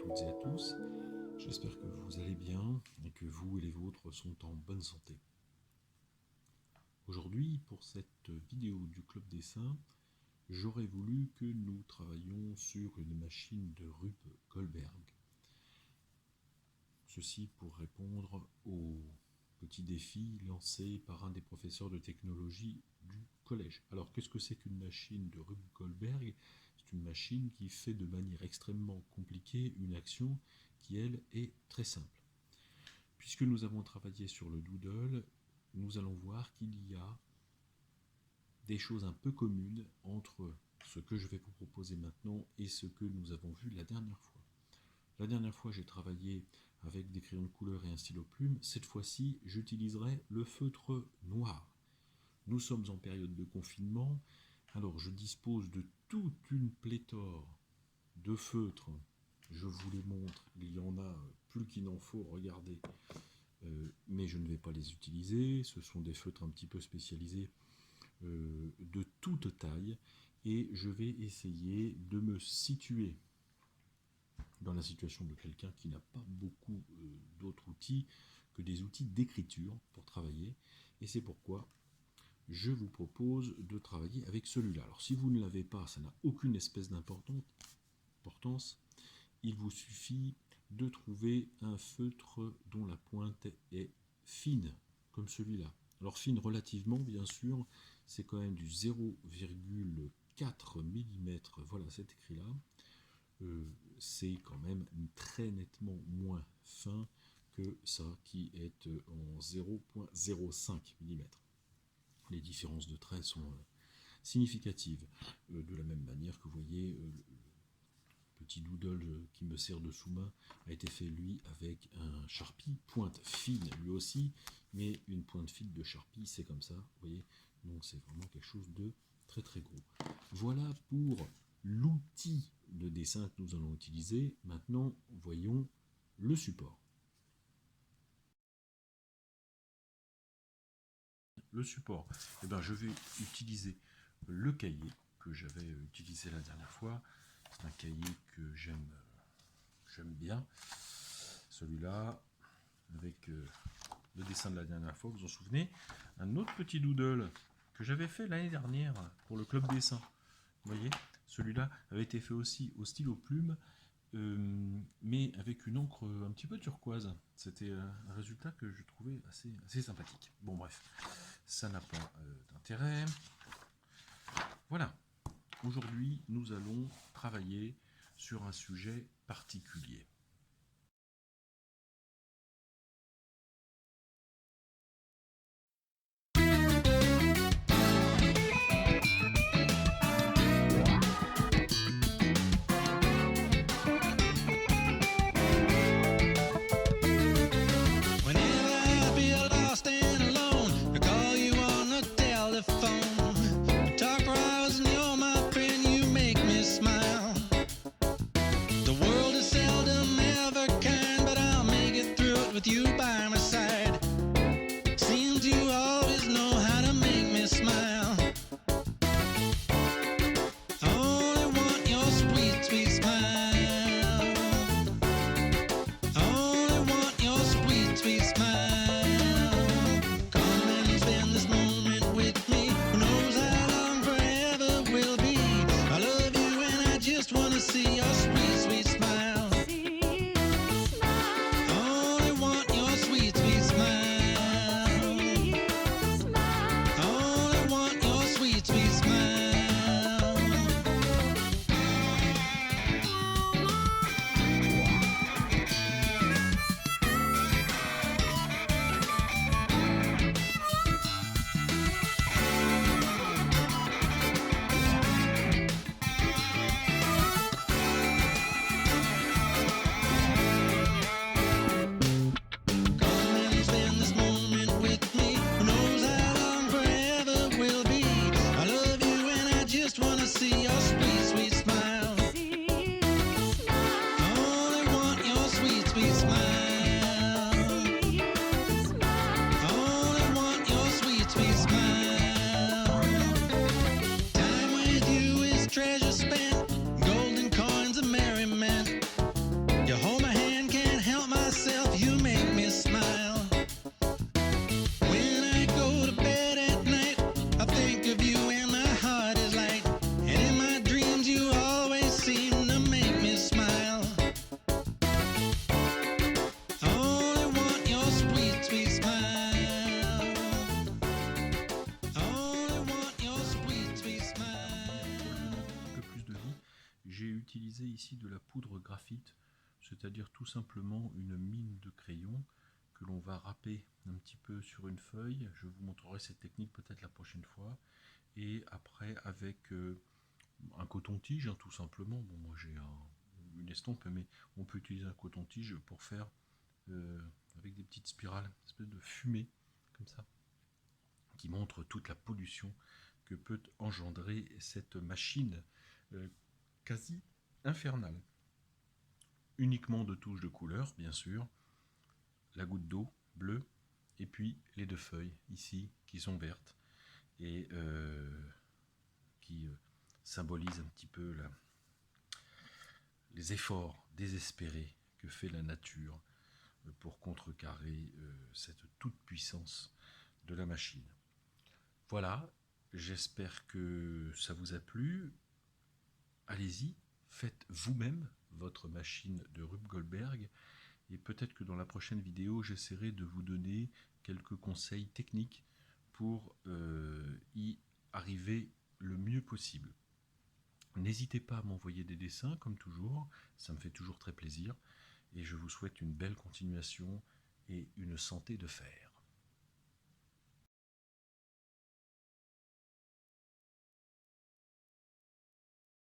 toutes et à tous. J'espère que vous allez bien et que vous et les vôtres sont en bonne santé. Aujourd'hui, pour cette vidéo du Club Dessin, j'aurais voulu que nous travaillions sur une machine de Rube Goldberg. Ceci pour répondre au petit défi lancé par un des professeurs de technologie du collège. Alors, qu'est-ce que c'est qu'une machine de Rube Goldberg ? C'est une machine qui fait de manière extrêmement compliquée une action qui, elle, est très simple. Puisque nous avons travaillé sur le doodle, nous allons voir qu'il y a des choses un peu communes entre ce que je vais vous proposer maintenant et ce que nous avons vu la dernière fois. La dernière fois, j'ai travaillé avec des crayons de couleur et un stylo plume. Cette fois-ci, j'utiliserai le feutre noir. Nous sommes en période de confinement, alors je dispose de toute une pléthore de feutres. Je vous les montre, il y en a plus qu'il n'en faut, regardez. Mais je ne vais pas les utiliser, ce sont des feutres un petit peu spécialisés de toute taille, et je vais essayer de me situer dans la situation de quelqu'un qui n'a pas beaucoup d'autres outils que des outils d'écriture pour travailler, et c'est pourquoi je vous propose de travailler avec celui-là. Alors si vous ne l'avez pas, ça n'a aucune espèce d'importance, il vous suffit de trouver un feutre dont la pointe est fine, comme celui-là. Alors fine relativement, bien sûr, c'est quand même du 0,4 mm, voilà, c'est écrit là. C'est quand même très nettement moins fin que ça qui est en 0,05 mm. Les différences de traits sont significatives. De la même manière que vous voyez, le petit doodle qui me sert de sous-main a été fait lui avec un Sharpie, pointe fine lui aussi, mais une pointe fine de Sharpie, c'est comme ça, vous voyez, donc c'est vraiment quelque chose de très très gros. Voilà pour l'outil de dessin que nous allons utiliser. Maintenant, voyons le support. Le support, eh bien, je vais utiliser le cahier que j'avais utilisé la dernière fois. C'est un cahier que j'aime bien. Celui-là, avec le dessin de la dernière fois, vous vous en souvenez. Un autre petit doodle que j'avais fait l'année dernière pour le club dessin. Vous voyez, celui-là avait été fait aussi au stylo plume, mais avec une encre un petit peu turquoise. C'était un résultat que je trouvais assez sympathique. Bon bref, ça n'a pas d'intérêt. Voilà, aujourd'hui nous allons travailler sur un sujet particulier. Treasure spent, golden coins, a merry man. Your utiliser ici de la poudre graphite, c'est-à-dire tout simplement une mine de crayon que l'on va râper un petit peu sur une feuille. Je vous montrerai cette technique peut-être la prochaine fois. Et après avec un coton-tige, hein, tout simplement. Bon, moi j'ai une estompe, mais on peut utiliser un coton-tige pour faire avec des petites spirales, une espèce de fumée comme ça, qui montre toute la pollution que peut engendrer cette machine quasi infernale. Uniquement de touches de couleur, bien sûr, la goutte d'eau bleue, et puis les deux feuilles ici qui sont vertes et qui symbolisent un petit peu les efforts désespérés que fait la nature pour contrecarrer cette toute-puissance de la machine. Voilà, j'espère que ça vous a plu. Allez-y, faites vous-même votre machine de Rube Goldberg, et peut-être que dans la prochaine vidéo, j'essaierai de vous donner quelques conseils techniques pour y arriver le mieux possible. N'hésitez pas à m'envoyer des dessins, comme toujours, ça me fait toujours très plaisir, et je vous souhaite une belle continuation et une santé de fer.